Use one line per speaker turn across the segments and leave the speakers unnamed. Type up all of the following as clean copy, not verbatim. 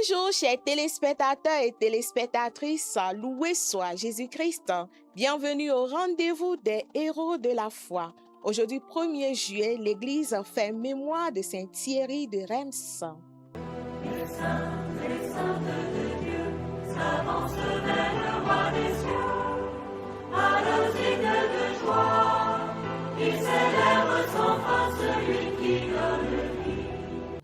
Bonjour chers téléspectateurs et téléspectatrices, loué soit Jésus-Christ. Bienvenue au rendez-vous des héros de la foi. Aujourd'hui 1er juillet, l'Église fait mémoire de Saint Thierry de Reims.
Les saints de Dieu s'avancent vers le roi des cieux, à l'osigne de joie, il célèbre sans fin celui qui donne vie.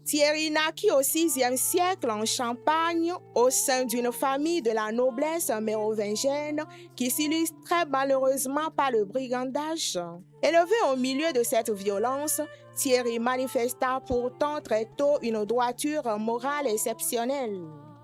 Thierry naquit au VIe siècle en Champagne, au sein d'une famille de la noblesse mérovingienne qui s'illustrait malheureusement par le brigandage. Élevé au milieu de cette violence, Thierry manifesta pourtant très tôt une droiture morale exceptionnelle.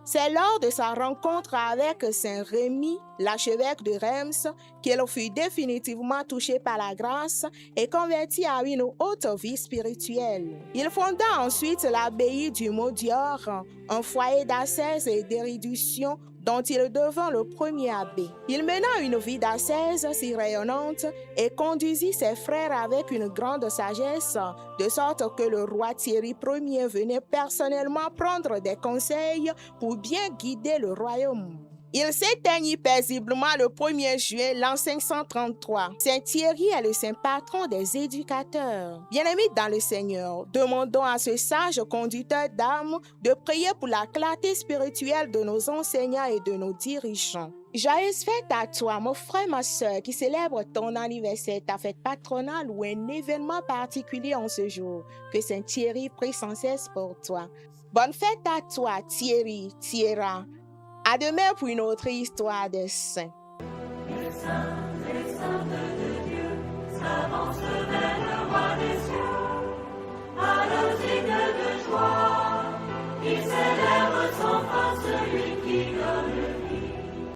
C'est lors de sa rencontre avec Saint Rémy, l'archevêque de Reims, qu'il fut définitivement touché par la grâce et converti à une haute vie spirituelle. Il fonda ensuite l'abbaye du Mont-Dior, un foyer d'ascèse et d'érudition dont il devint le premier abbé. Il mena une vie d'ascèse si rayonnante et conduisit ses frères avec une grande sagesse, de sorte que le roi Thierry Ier venait personnellement prendre des conseils pour bien guider le royaume. Il s'éteignit paisiblement le 1er juillet l'an 533. Saint Thierry est le saint patron des éducateurs. Bien-aimés dans le Seigneur, demandons à ce sage conducteur d'âme de prier pour la clarté spirituelle de nos enseignants et de nos dirigeants. Joyeuse fête à toi, mon frère, ma soeur, qui célèbre ton anniversaire, ta fête patronale ou un événement particulier en ce jour. Que Saint Thierry prie sans cesse pour toi. Bonne fête à toi, Thierry, Thierra. À demain pour une autre histoire de saints.
Les saints